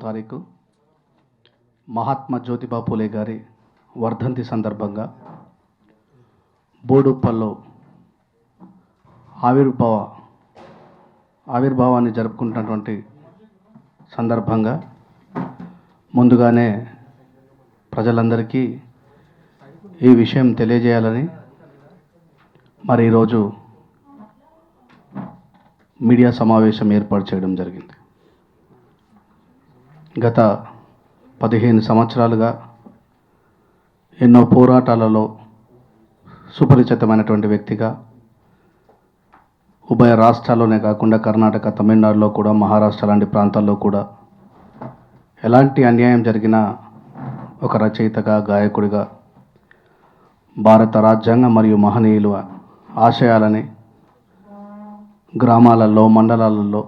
తారీఖు మహాత్మా జ్యోతిబా పూలే గారి వర్ధంతి సందర్భంగా బోడుప్పల్లో ఆవిర్భావాన్ని జరుపుకుంటున్నటువంటి సందర్భంగా ముందుగానే ప్రజలందరికీ ఈ విషయం తెలియజేయాలని మరి ఈరోజు మీడియా సమావేశం ఏర్పాటు చేయడం జరిగింది. గత 15 సంవత్సరాలుగా ఎన్నో పోరాటాలలో సుపరిచితమైనటువంటి వ్యక్తిగా ఉభయ రాష్ట్రాల్లోనే కాకుండా కర్ణాటక, తమిళనాడులో కూడా, మహారాష్ట్ర లాంటి ప్రాంతాల్లో కూడా ఎలాంటి అన్యాయం జరిగినా ఒక రచయితగా, గాయకుడిగా భారత రాజ్యాంగం మరియు మహనీయుల ఆశయాలని గ్రామాలలో, మండలాలలో,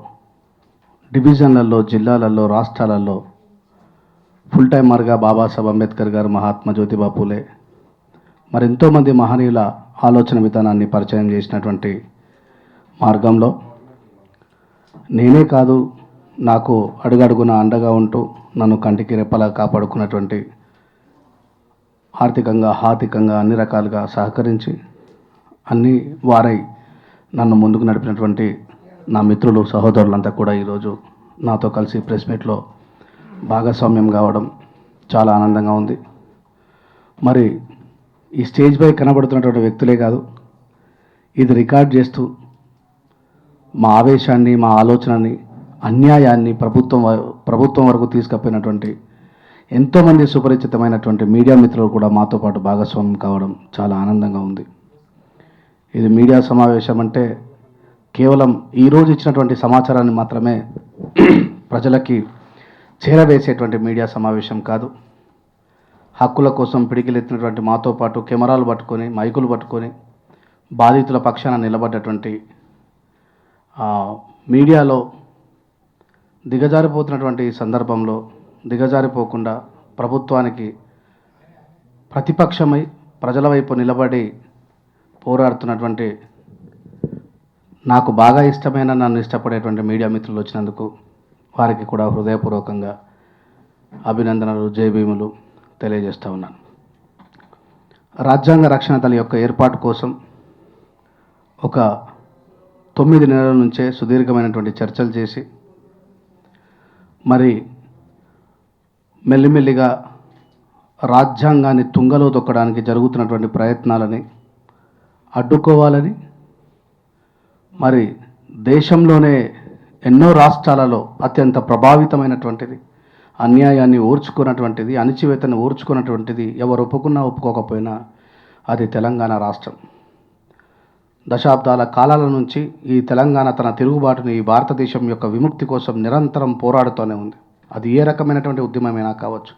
డివిజన్లలో, జిల్లాలలో, రాష్ట్రాలలో ఫుల్ టైమర్గా బాబాసాహెబ్ అంబేద్కర్ గారు, మహాత్మా జ్యోతిబా పూలే మరి ఎంతోమంది మహనీయుల ఆలోచన విధానాన్ని పరిచయం చేసినటువంటి మార్గంలో నేనే కాదు, నాకు అడుగడుగున అండగా ఉంటూ నన్ను కంటికి రెప్పలా కాపాడుకున్నటువంటి ఆర్థికంగా, హాతికంగా అన్ని రకాలుగా సహకరించి అన్ని వారై నన్ను ముందుకు నడిపినటువంటి నా మిత్రులు, సహోదరులంతా కూడా ఈరోజు నాతో కలిసి ప్రెస్ మీట్లో భాగస్వామ్యం కావడం చాలా ఆనందంగా ఉంది. మరి ఈ స్టేజ్పై కనబడుతున్నటువంటి వ్యక్తులే కాదు, ఇది రికార్డ్ చేస్తూ మా ఆవేశాన్ని, మా ఆలోచనని, అన్యాయాన్ని ప్రభుత్వం వరకు తీసుకుపోయినటువంటి ఎంతోమంది సుపరిచితమైనటువంటి మీడియా మిత్రులు కూడా మాతో పాటు భాగస్వామ్యం కావడం చాలా ఆనందంగా ఉంది. ఇది మీడియా సమావేశం అంటే కేవలం ఈరోజు ఇచ్చినటువంటి సమాచారాన్ని మాత్రమే ప్రజలకి చేరవేసేటువంటి మీడియా సమావేశం కాదు. హక్కుల కోసం పిడికిలెత్తినటువంటి మాతో పాటు కెమెరాలు పట్టుకొని, మైకులు పట్టుకొని బాధితుల పక్షాన నిలబడ్డటువంటి మీడియాలో దిగజారిపోతున్నటువంటి సందర్భంలో దిగజారిపోకుండా ప్రభుత్వానికి ప్రతిపక్షమై ప్రజల వైపు నిలబడి పోరాడుతున్నటువంటి నాకు బాగా ఇష్టమైన, నన్ను ఇష్టపడేటువంటి మీడియా మిత్రులు వచ్చినందుకు వారికి కూడా హృదయపూర్వకంగా అభినందనలు, జయభీములు తెలియజేస్తూ ఉన్నాను. రాజ్యాంగ రక్షణ దళ యొక్క ఏర్పాటు కోసం ఒక 9 నెలల నుంచే సుదీర్ఘమైనటువంటి చర్చలు చేసి మరి మెల్లిమెల్లిగా రాజ్యాంగాన్ని తుంగలో తొక్కడానికి జరుగుతున్నటువంటి ప్రయత్నాలని అడ్డుకోవాలని, మరి దేశంలోనే ఎన్నో రాష్ట్రాలలో అత్యంత ప్రభావితమైనటువంటిది, అన్యాయాన్ని ఓర్చుకున్నటువంటిది, అణిచివేతను ఓర్చుకున్నటువంటిది, ఎవరు ఒప్పుకున్నా ఒప్పుకోకపోయినా అది తెలంగాణ రాష్ట్రం. దశాబ్దాల కాలాల నుంచి ఈ తెలంగాణ తన తిరుగుబాటుని, ఈ భారతదేశం యొక్క విముక్తి కోసం నిరంతరం పోరాడుతూనే ఉంది. అది ఏ రకమైనటువంటి ఉద్యమమైనా కావచ్చు,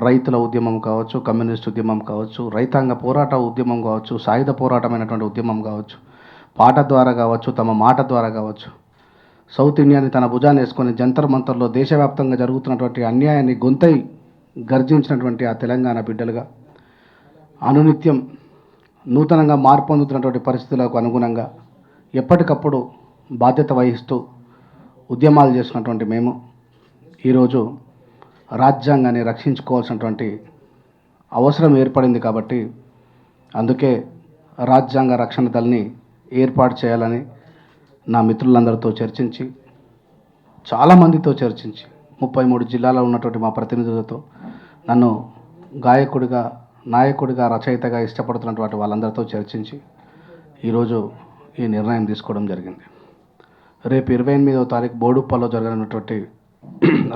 రైతుల ఉద్యమం కావచ్చు, కమ్యూనిస్ట్ ఉద్యమం కావచ్చు, రైతాంగ పోరాట ఉద్యమం కావచ్చు, సాయుధ పోరాటమైనటువంటి ఉద్యమం కావచ్చు, పాట ద్వారా కావచ్చు, తమ మాట ద్వారా కావచ్చు, సౌత్ ఇండియాని తన భుజాన్ని వేసుకొని జంతర్ మంతర్లో దేశవ్యాప్తంగా జరుగుతున్నటువంటి అన్యాయాన్ని గొంతై గర్జించినటువంటి ఆ తెలంగాణ బిడ్డలుగా అనునిత్యం నూతనంగా మార్పు పొందుతున్నటువంటి పరిస్థితులకు అనుగుణంగా ఎప్పటికప్పుడు బాధ్యత వహిస్తూ ఉద్యమాలు చేస్తున్నటువంటి మేము ఈరోజు రాజ్యాంగాన్ని రక్షించుకోవాల్సినటువంటి అవసరం ఏర్పడింది. కాబట్టి అందుకే రాజ్యాంగ రక్షణ దళని ఏర్పాటు చేయాలని నా మిత్రులందరితో చర్చించి, చాలామందితో చర్చించి, 33 జిల్లాలో ఉన్నటువంటి మా ప్రతినిధులతో, నన్ను గాయకుడిగా, నాయకుడిగా, రచయితగా ఇష్టపడుతున్నటువంటి వాళ్ళందరితో చర్చించి ఈరోజు ఈ నిర్ణయం తీసుకోవడం జరిగింది. రేపు 28వ తారీఖు బోడుప్పల్లో జరగనున్నటువంటి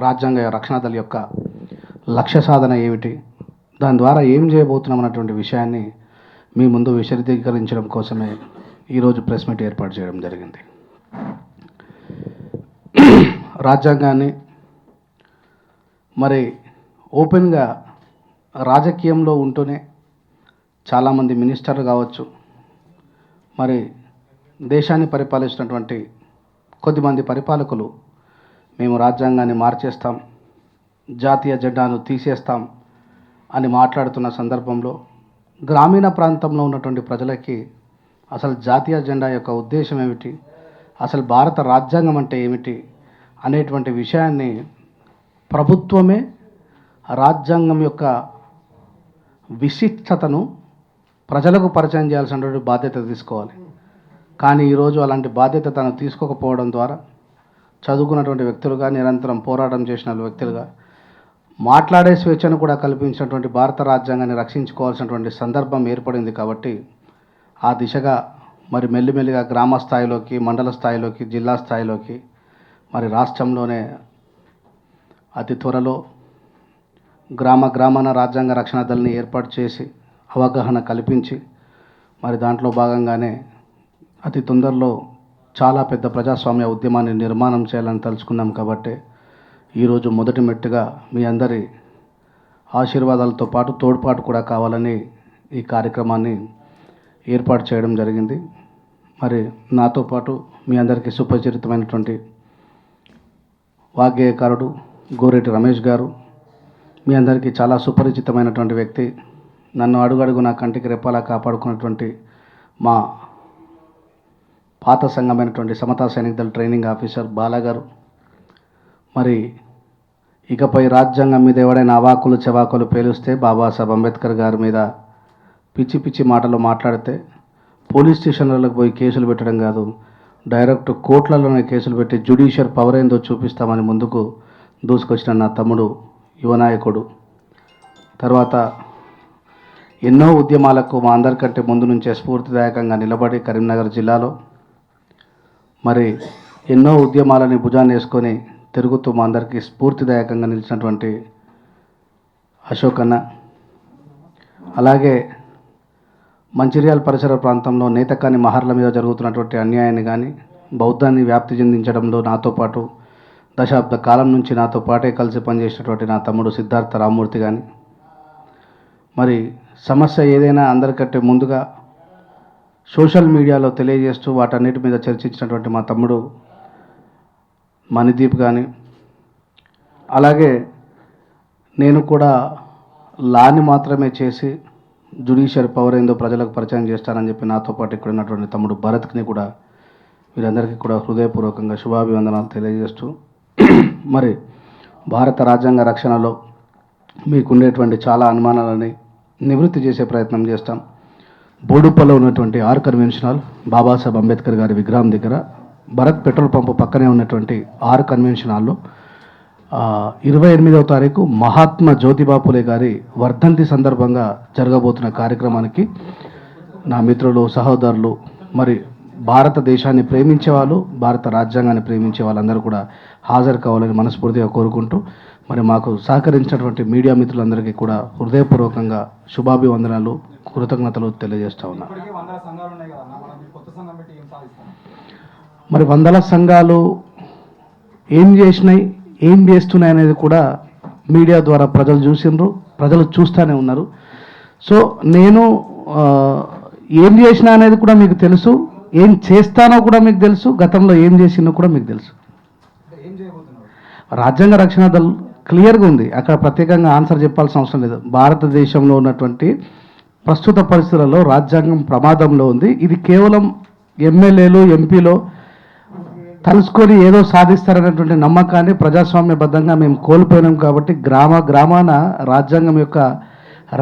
రాజ్యాంగ రక్షణ దళ యొక్క లక్ష్య సాధన ఏమిటి, దాని ద్వారా ఏం చేయబోతున్నాం అన్నటువంటి విషయాన్ని మీ ముందు విశదీకరించడం కోసమే ఈరోజు ప్రెస్ మీట్ ఏర్పాటు చేయడం జరిగింది. రాజ్యాంగాన్ని మరి ఓపెన్గా రాజకీయంలో ఉంటూనే చాలామంది మినిస్టర్లు కావచ్చు, మరి దేశాన్ని పరిపాలిస్తున్నటువంటి కొద్దిమంది పరిపాలకులు మేము రాజ్యాంగాన్ని మార్చేస్తాం, జాతీయ జెండాను తీసేస్తాం అని మాట్లాడుతున్న సందర్భంలో గ్రామీణ ప్రాంతంలో ఉన్నటువంటి ప్రజలకి అసలు జాతీయ జెండా యొక్క ఉద్దేశం ఏమిటి, అసలు భారత రాజ్యాంగం అంటే ఏమిటి అనేటువంటి విషయాన్ని ప్రభుత్వమే రాజ్యాంగం యొక్క విశిష్టతను ప్రజలకు పరిచయం చేయాల్సినటువంటి బాధ్యత తీసుకోవాలి. కానీ ఈరోజు అలాంటి బాధ్యత తను తీసుకోకపోవడం ద్వారా చదువుకున్నటువంటి వ్యక్తులుగా, నిరంతరం పోరాటం చేసిన వ్యక్తులుగా, మాట్లాడే స్వేచ్ఛను కూడా కల్పించినటువంటి భారత రాజ్యాంగాన్ని రక్షించుకోవాల్సినటువంటి సందర్భం ఏర్పడింది. కాబట్టి ఆ దిశగా మరి మెల్లిమెల్లిగా గ్రామ స్థాయిలోకి, మండల స్థాయిలోకి, జిల్లా స్థాయిలోకి, మరి రాష్ట్రంలోనే అతి త్వరలో గ్రామాన రాజ్యాంగ రక్షణ దళని ఏర్పాటు చేసి అవగాహన కల్పించి మరి దాంట్లో భాగంగానే అతి తొందరలో చాలా పెద్ద ప్రజాస్వామ్య ఉద్యమాన్ని నిర్మాణం చేయాలని తలుచుకున్నాం. కాబట్టి ఈరోజు మొదటి మెట్టుగా మీ అందరి ఆశీర్వాదాలతో పాటు తోడ్పాటు కూడా కావాలని ఈ కార్యక్రమాన్ని ఏర్పాటు చేయడం జరిగింది. మరి నాతో పాటు మీ అందరికీ సుపరిచితమైనటువంటి వాగ్గేయకారుడు గోరెటి రమేష్ గారు, మీ అందరికీ చాలా సుపరిచితమైనటువంటి వ్యక్తి, నన్ను అడుగడుగు నా కంటికి రెప్పాలా కాపాడుకున్నటువంటి మా పాత సంఘమైనటువంటి సమతా సైనిక దళ ట్రైనింగ్ ఆఫీసర్ బాలాగారు. మరి ఇకపై రాజ్యాంగం మీద ఎవడైనా అవాకులు చెవాకులు పేలుస్తే బాబాసాహెబ్ అంబేద్కర్ గారి మీద పిచ్చి పిచ్చి మాటలు మాట్లాడితే పోలీస్ స్టేషన్లకు పోయి కేసులు పెట్టడం కాదు, డైరెక్ట్ కోర్టులలోనే కేసులు పెట్టి జ్యుడిషియల్ పవర్ ఏందో చూపిస్తామని ముందుకు దూసుకొచ్చిన నా తమ్ముడు యువనాయకుడు. తర్వాత ఎన్నో ఉద్యమాలకు మా అందరికంటే ముందు నుంచే స్ఫూర్తిదాయకంగా నిలబడి కరీంనగర్ జిల్లాలో మరి ఎన్నో ఉద్యమాలని భుజాన్ని వేసుకొని తిరుగుతూ మా అందరికీ స్ఫూర్తిదాయకంగా నిలిచినటువంటి అశోక్ అన్న, అలాగే మంచిర్యాల పరిసర ప్రాంతంలో నేతకాని మహర్ల మీద జరుగుతున్నటువంటి అన్యాయాన్ని కానీ, బౌద్ధాన్ని వ్యాప్తి చెందించడంలో నాతో పాటు దశాబ్ద కాలం నుంచి నాతో పాటే కలిసి పనిచేసినటువంటి నా తమ్ముడు సిద్ధార్థ రామ్మూర్తి కానీ, మరి సమస్య ఏదైనా అందరికంటే ముందుగా సోషల్ మీడియాలో తెలియజేస్తూ వాటన్నిటి మీద చర్చించినటువంటి మా తమ్ముడు మణిదీప్ కానీ, అలాగే నేను కూడా లాని మాత్రమే చేసి జ్యుడిషియల్ పవర్ ఏందో ప్రజలకు పరిచయం చేస్తానని చెప్పి నాతో పాటు ఇక్కడ ఉన్నటువంటి తమ్ముడు భరత్ని కూడా వీరందరికీ కూడా హృదయపూర్వకంగా శుభాభివందనాలు తెలియజేస్తూ, మరి భారత రాజ్యాంగ రక్షణలో మీకుండేటువంటి చాలా అనుమానాలని నివృత్తి చేసే ప్రయత్నం చేస్తాం. బోడుప్పలో ఉన్నటువంటి R convention hall, Babasaheb Ambedkar గారి విగ్రహం దగ్గర భరత్ పెట్రోల్ పంపు పక్కనే ఉన్నటువంటి ఆర్ కన్వెన్షన్ హాల్లో 28వ తారీఖు మహాత్మా జ్యోతిబా ఫులే గారి వర్ధంతి సందర్భంగా జరగబోతున్న కార్యక్రమానికి నా మిత్రులు, సహోదరులు, మరి భారతదేశాన్ని ప్రేమించే వాళ్ళు, భారత రాజ్యాంగాన్ని ప్రేమించే వాళ్ళందరూ కూడా హాజరు కావాలని మనస్ఫూర్తిగా కోరుకుంటూ, మరి మాకు సహకరించినటువంటి మీడియా మిత్రులందరికీ కూడా హృదయపూర్వకంగా శుభాభివందనాలు, కృతజ్ఞతలు తెలియజేస్తా ఉన్నా. మరి వందల సంఘాలు ఏం చేసినాయి, ఏం చేస్తున్నాయి అనేది కూడా మీడియా ద్వారా ప్రజలు చూసిండ్రు, ప్రజలు చూస్తూనే ఉన్నారు. సో నేను ఏం చేసినా అనేది కూడా మీకు తెలుసు, ఏం చేస్తానో కూడా మీకు తెలుసు, గతంలో ఏం చేసినో కూడా మీకు తెలుసు. రాజ్యాంగ రక్షణ దళ క్లియర్గా ఉంది, అక్కడ ప్రత్యేకంగా ఆన్సర్ చెప్పాల్సిన అవసరం లేదు. భారతదేశంలో ఉన్నటువంటి ప్రస్తుత పరిస్థితులలో రాజ్యాంగం ప్రమాదంలో ఉంది. ఇది కేవలం ఎమ్మెల్యేలు, ఎంపీలో తలుసుకొని ఏదో సాధిస్తారనేటువంటి నమ్మకాన్ని ప్రజాస్వామ్యబద్ధంగా మేము కోల్పోయినాం. కాబట్టి గ్రామాన రాజ్యాంగం యొక్క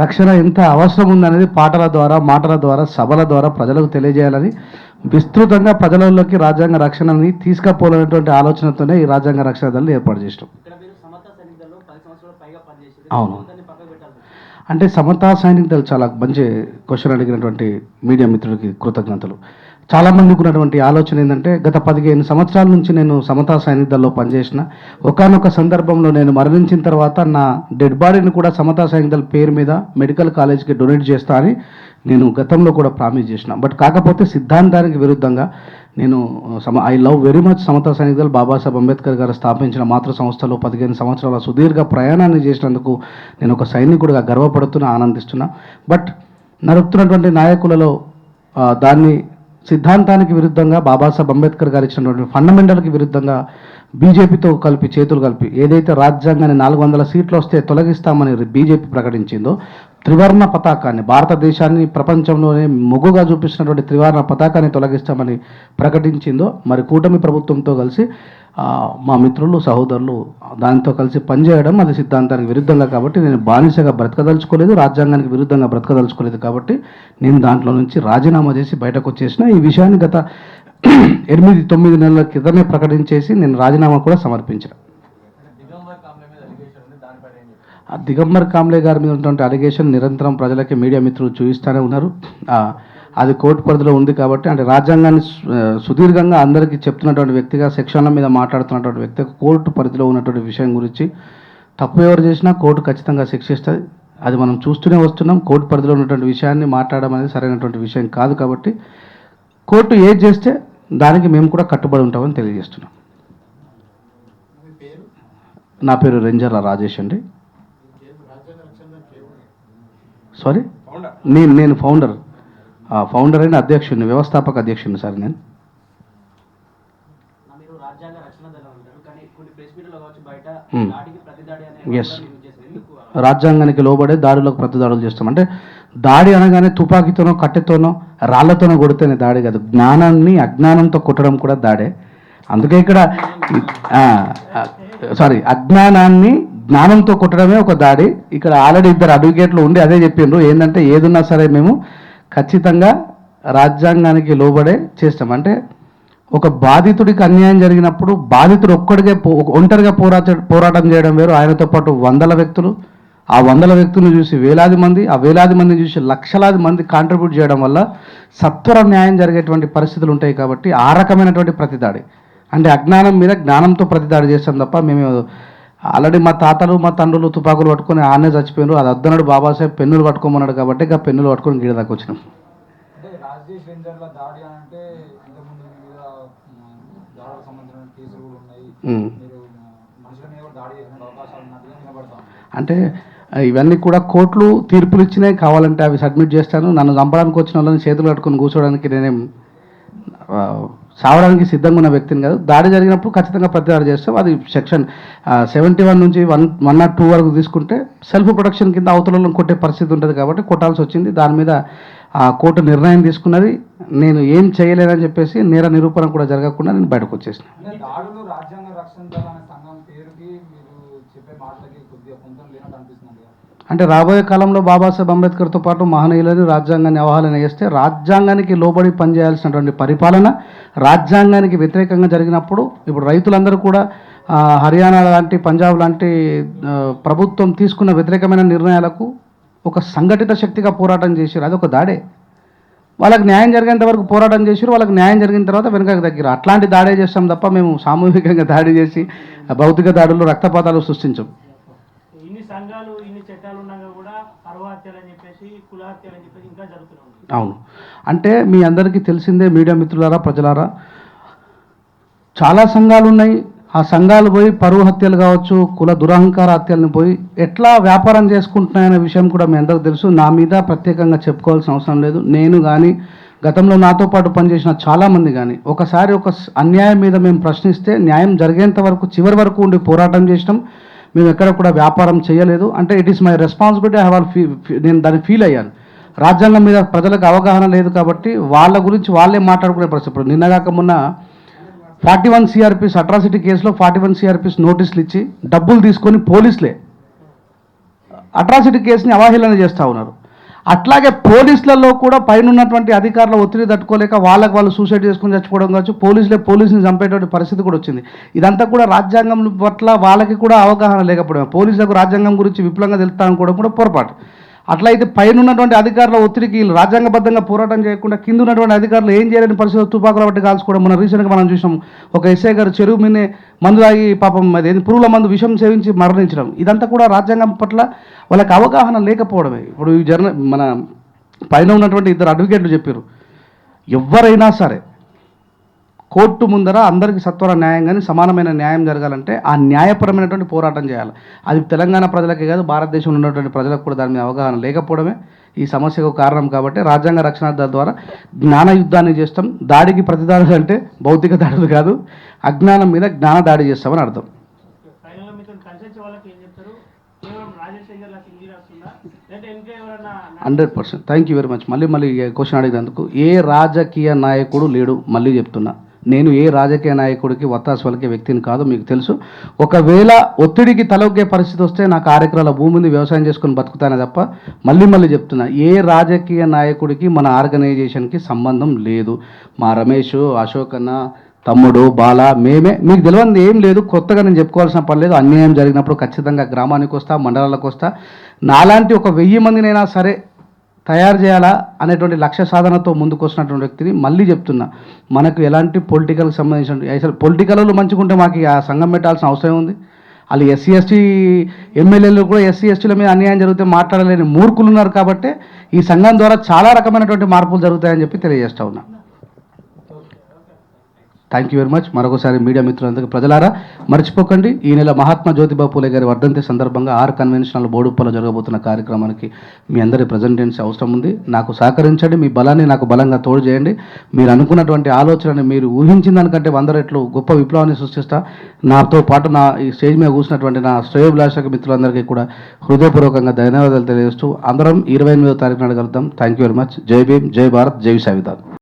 రక్షణ ఎంత అవసరం ఉందనేది పాటల ద్వారా, మాటల ద్వారా, సభల ద్వారా ప్రజలకు తెలియజేయాలని విస్తృతంగా ప్రజలలోకి రాజ్యాంగ రక్షణని తీసుకుపోలేనటువంటి ఆలోచనతోనే ఈ రాజ్యాంగ రక్షణ దళాన్ని ఏర్పాటు చేసినాం. అవును, అంటే సమతా సైనిక దళం చాలా మంచి క్వశ్చన్ అడిగినటువంటి మీడియా మిత్రులకి కృతజ్ఞతలు. చాలామందికి ఉన్నటువంటి ఆలోచన ఏంటంటే, గత 15 సంవత్సరాల నుంచి నేను సమతా సైనిక దళంలో పనిచేసిన, ఒకానొక సందర్భంలో నేను మరణించిన తర్వాత నా డెడ్ బాడీని కూడా సమతా సైనిక దళం పేరు మీద మెడికల్ కాలేజ్కి డొనేట్ చేస్తా అని నేను గతంలో కూడా ప్రామిస్ చేసిన. బట్ కాకపోతే సిద్ధాంతానికి విరుద్ధంగా నేను ఐ లవ్ వెరీ మచ్ సమతా సైనిక దళం. బాబాసాహెబ్ అంబేద్కర్ గారు స్థాపించిన మాతృ సంస్థలో 15 సంవత్సరాల సుదీర్ఘ ప్రయాణాన్ని చేసినందుకు నేను ఒక సైనికుడిగా గర్వపడుతున్నా, ఆనందిస్తున్నా. బట్ నడుపుతున్నటువంటి నాయకులలో దాన్ని సిద్ధాంతానికి విరుద్ధంగా, బాబాసాహెబ్ అంబేద్కర్ గారు ఇచ్చినటువంటి ఫండమెంటల్కి విరుద్ధంగా బీజేపీతో చేతులు కలిపి ఏదైతే రాజ్యాంగాన్ని 400 సీట్లు వస్తే తొలగిస్తామని బీజేపీ ప్రకటించిందో, త్రివర్ణ పతాకాన్ని, భారతదేశాన్ని ప్రపంచంలోనే మొగ్గుగా చూపిస్తున్నటువంటి త్రివర్ణ పతాకాన్ని తొలగిస్తామని ప్రకటించిందో, మరి కూటమి ప్రభుత్వంతో కలిసి మా మిత్రులు సహోదరులు దానితో కలిసి పనిచేయడం అది సిద్ధాంతానికి విరుద్ధంగా, కాబట్టి నేను బానిసగా బ్రతకదలుచుకోలేదు, రాజ్యాంగానికి విరుద్ధంగా బ్రతకదలుచుకోలేదు, కాబట్టి నేను దాంట్లో నుంచి రాజీనామా చేసి బయటకు వచ్చేసిన. ఈ విషయాన్ని గత 8-9 నెలల క్రితమే ప్రకటించేసి నేను రాజీనామా కూడా సమర్పించిన. దిగంబర్ కాంబ్లే గారి మీద ఉన్నటువంటి అలిగేషన్ నిరంతరం ప్రజలకి మీడియా మిత్రులు చూపిస్తూనే ఉన్నారు. అది కోర్టు పరిధిలో ఉంది కాబట్టి, అంటే రాజ్యాంగాన్ని సుదీర్ఘంగా అందరికీ చెప్తున్నటువంటి వ్యక్తిగా, సెక్షన్ల మీద మాట్లాడుతున్నటువంటి వ్యక్తిగా కోర్టు పరిధిలో ఉన్నటువంటి విషయం గురించి తప్పు ఎవరు చేసినా కోర్టు ఖచ్చితంగా శిక్షిస్తుంది. అది మనం చూస్తూనే వస్తున్నాం. కోర్టు పరిధిలో ఉన్నటువంటి విషయాన్ని మాట్లాడడం అనేది సరైనటువంటి విషయం కాదు. కాబట్టి కోర్టు ఏది చేస్తే దానికి మేము కూడా కట్టుబడి ఉంటామని తెలియజేస్తున్నాం. నా పేరు రెంజర్ల రాజేష్ అండి. సారీ, నేను ఫౌండర్ అయిన అధ్యక్షుడిని, వ్యవస్థాపక అధ్యక్షుడిని సార్. నేను ఎస్, రాజ్యాంగానికి లోబడే దాడులకు ప్రతిదాడులు చేస్తాం. అంటే దాడి అనగానే తుపాకీతోనో కట్టెతోనో రాళ్లతోనో కొడితేనే దాడి కాదు, జ్ఞానాన్ని అజ్ఞానంతో కొట్టడం కూడా దాడే. అందుకే ఇక్కడ అజ్ఞానాన్ని జ్ఞానంతో కొట్టడమే ఒక దాడి. ఇక్కడ ఆల్రెడీ 2 అడ్వకేట్లు ఉండి అదే చెప్పిండ్రు, ఏంటంటే ఏదున్నా సరే మేము ఖచ్చితంగా రాజ్యాంగానికి లోబడే చేస్తాం. అంటే ఒక బాధితుడికి అన్యాయం జరిగినప్పుడు బాధితుడు ఒంటరిగా పోరాటం చేయడం వేరు, ఆయనతో పాటు 100 వ్యక్తులు, ఆ 100 వ్యక్తులను చూసి వేలాది మంది, ఆ వేలాది మందిని చూసి లక్షలాది మంది కాంట్రిబ్యూట్ చేయడం వల్ల సత్వర న్యాయం జరిగేటువంటి పరిస్థితులు ఉంటాయి. కాబట్టి ఆ రకమైనటువంటి ప్రతిదాడి, అంటే అజ్ఞానం మీద జ్ఞానంతో ప్రతిదాడి చేస్తాం తప్ప మేము ఆల్రెడీ మా తాతలు మా తండ్రులు తుపాకులు పట్టుకొని ఆనే చచ్చిపోయినారు. అది వద్దన్నాడు బాబాసాహెబ్, పెన్నులు పట్టుకోమన్నాడు కాబట్టి ఇక పెన్నులు పట్టుకొని గిడ దాకా వచ్చినాం. అంటే ఇవన్నీ కూడా కోర్టులు తీర్పులు ఇచ్చినాయి, కావాలంటే అవి సబ్మిట్ చేస్తాను. నన్ను చంపడానికి వచ్చిన వాళ్ళని చేతులు కట్టుకొని కూర్చోడానికి నేనేం సావడానికి సిద్ధంగా ఉన్న వ్యక్తిని కాదు. దాడి జరిగినప్పుడు ఖచ్చితంగా ప్రతిదాడి చేస్తాం. అది సెక్షన్ 71 నుంచి 102 వరకు తీసుకుంటే సెల్ఫ్ ప్రొటెక్షన్ కింద అవతలలో కొట్టే పరిస్థితి ఉంటుంది కాబట్టి కొట్టాల్సి వచ్చింది. దాని మీద కోర్టు నిర్ణయం తీసుకున్నది. నేను ఏం చేయలేదని చెప్పేసి నేర నిరూపణ కూడా జరగకుండా నేను బయటకు వచ్చేసిన. అంటే రాబోయే కాలంలో బాబాసాహెబ్ అంబేద్కర్తో పాటు మహనీయులని రాజ్యాంగాన్ని అవహేళన చేస్తే, రాజ్యాంగానికి లోబడి పనిచేయాల్సినటువంటి పరిపాలన రాజ్యాంగానికి వ్యతిరేకంగా జరిగినప్పుడు, ఇప్పుడు రైతులందరూ కూడా హర్యానా లాంటి, పంజాబ్ లాంటి ప్రభుత్వం తీసుకున్న వ్యతిరేకమైన నిర్ణయాలకు ఒక సంఘటిత శక్తిగా పోరాటం చేశారు. అది ఒక దాడే. వాళ్ళకి న్యాయం జరిగేంత వరకు పోరాటం చేశారు, వాళ్ళకి న్యాయం జరిగిన తర్వాత వెనుకకు తగ్గారు. అట్లాంటి దాడే చేస్తాం తప్ప మేము సామూహికంగా దాడి చేసి భౌతిక దాడులు, రక్తపాతాలు సృష్టించాం. అవును, అంటే మీ అందరికీ తెలిసిందే మీడియా మిత్రులారా, ప్రజలారా, చాలా సంఘాలు ఉన్నాయి. ఆ సంఘాలు పోయి పరువు హత్యలు కావచ్చు, కుల దురహంకార హత్యలను పోయి ఎట్లా వ్యాపారం చేసుకుంటున్నాయనే విషయం కూడా మీ అందరికీ తెలుసు. నా మీద ప్రత్యేకంగా చెప్పుకోవాల్సిన అవసరం లేదు. నేను కానీ గతంలో నాతో పాటు పనిచేసిన చాలామంది కానీ ఒకసారి ఒక అన్యాయం మీద మేము ప్రశ్నిస్తే న్యాయం జరిగేంత వరకు చివరి వరకు ఉండి పోరాటం చేసినాం. మేము ఎక్కడ కూడా వ్యాపారం చేయలేదు. అంటే ఇట్ ఈస్ మై రెస్పాన్సిబిలిటీ. నేను దాన్ని ఫీల్ అయ్యాను. రాజ్యాంగం మీద ప్రజలకు అవగాహన లేదు కాబట్టి వాళ్ళ గురించి వాళ్ళే మాట్లాడుకునే పరిస్థితి. ఇప్పుడు నిన్నగాక మొన్న 41 CRPs అట్రాసిటీ కేసులో 41 CRPs నోటీసులు ఇచ్చి డబ్బులు తీసుకొని పోలీసులే అట్రాసిటీ కేసుని అవహేళన చేస్తూ ఉన్నారు. అట్లాగే పోలీసులలో కూడా పైన ఉన్నటువంటి అధికారుల ఒత్తిడి తట్టుకోలేక వాళ్ళు సూసైడ్ చేసుకుని చచ్చిపోవడం కావచ్చు, పోలీసుని చంపేటువంటి పరిస్థితి కూడా వచ్చింది. ఇదంతా కూడా రాజ్యాంగం పట్ల వాళ్ళకి కూడా అవగాహన లేకపోవడం, పోలీసులకు రాజ్యాంగం గురించి విపులంగా తెలుస్తానుకోవడం కూడా పొరపాటు. అట్లయితే పైన ఉన్నటువంటి అధికారుల ఒత్తిడికి రాజ్యాంగబద్ధంగా పోరాటం చేయకుండా కింద ఉన్నటువంటి అధికారులు ఏం చేయలేని పరిస్థితులు తుపాకుల బట్టి కాల్చుకోవడం మన రీసెంట్గా మనం చూసాం. ఒక ఎస్ఐ గారు చెరువు మీదే మందు తాగి పాపం అది పురుగుల మందు విషం సేవించి మరణించడం. ఇదంతా కూడా రాజ్యాంగం పట్ల వాళ్ళకి అవగాహన లేకపోవడమే. ఇప్పుడు ఈ మన పైన ఉన్నటువంటి 2 అడ్వకేట్లు చెప్పారు, ఎవరైనా సరే కోర్టు ముందర అందరికీ సత్వర న్యాయం కానీ సమానమైన న్యాయం జరగాలంటే ఆ న్యాయపరమైనటువంటి పోరాటం చేయాలి. అది తెలంగాణ ప్రజలకే కాదు, భారతదేశంలో ఉన్నటువంటి ప్రజలకు కూడా దాని మీద అవగాహన లేకపోవడమే ఈ సమస్యకు కారణం. కాబట్టి రాజ్యాంగ రక్షణ ద్వారా జ్ఞాన యుద్ధాన్ని చేస్తాం. దాడికి ప్రతిదాడులు అంటే భౌతిక దాడులు కాదు, అజ్ఞానం మీద జ్ఞాన దాడి చేస్తామని అర్థం. 100%. Thank you very much. మళ్ళీ క్వశ్చన్ అడిగినందుకు. ఏ రాజకీయ నాయకుడు లేడు, మళ్ళీ చెప్తున్నా, నేను ఏ రాజకీయ నాయకుడికి వత్తాసు పలికే వ్యక్తిని కాదు, మీకు తెలుసు. ఒకవేళ ఒత్తిడికి తలొగ్గే పరిస్థితి వస్తే నాకు 6 ఎకరాల భూమి ఉంది, వ్యవసాయం చేసుకొని బతుకుతానే తప్ప, మళ్ళీ చెప్తున్నా, ఏ రాజకీయ నాయకుడికి మన ఆర్గనైజేషన్కి సంబంధం లేదు. మా రమేష్, అశోక్ అన్న, తమ్ముడు, బాల, మేమే, మీకు తెలియదు ఏం లేదు, కొత్తగా నేను చెప్పుకోవాల్సిన పని లేదు. అన్యాయం జరిగినప్పుడు ఖచ్చితంగా గ్రామానికి వస్తా, మండలాలకు వస్తా. నాలాంటి ఒక 1000 మందినైనా సరే తయారు చేయాలా అనేటువంటి లక్ష్య సాధనతో ముందుకు వస్తున్నటువంటి వ్యక్తిని. మళ్ళీ చెప్తున్నా, మనకు ఎలాంటి పొలిటికల్కి సంబంధించిన, అసలు పొలిటికల్ మంచిగుంటే మాకు ఆ సంఘం పెట్టాల్సిన అవసరం ఉంది. వాళ్ళు ఎస్సీ ఎస్టీ ఎమ్మెల్యేలు కూడా ఎస్సీ ఎస్టీల మీద అన్యాయం జరిగితే మాట్లాడలేని మూర్ఖులు ఉన్నారు. కాబట్టి ఈ సంఘం ద్వారా చాలా రకమైనటువంటి మార్పులు జరుగుతాయని చెప్పి తెలియజేస్తా ఉన్నా. Thank you very much. మరొకసారి మీడియా మిత్రులందరికీ, ప్రజలారా మర్చిపోకండి, ఈ నెల మహాత్మా జ్యోతిబా పూలే గారి వర్ధంతి సందర్భంగా 6 కన్వెన్షనల్ బోడుప్పలో జరగబోతున్న కార్యక్రమానికి మీ అందరి ప్రజెంటెన్స్ అవసరం ఉంది. నాకు సహకరించండి, మీ బలాన్ని నాకు బలంగా తోడు చేయండి. మీరు అనుకున్నటువంటి ఆలోచనని, మీరు ఊహించిన దానికంటే 100 రెట్లు గొప్ప విప్లవాన్ని సృష్టిస్తా. నాతో పాటు నా ఈ స్టేజ్ మీద కూర్చున్నటువంటి నా శ్రేయోభిలాషక మిత్రులందరికీ కూడా హృదయపూర్వకంగా ధన్యవాదాలు తెలియజేస్తూ అందరం 28వ తారీఖున కలుద్దాం. Thank you very much. జై భీమ్, జై భారత్, జై సంవిధాన్.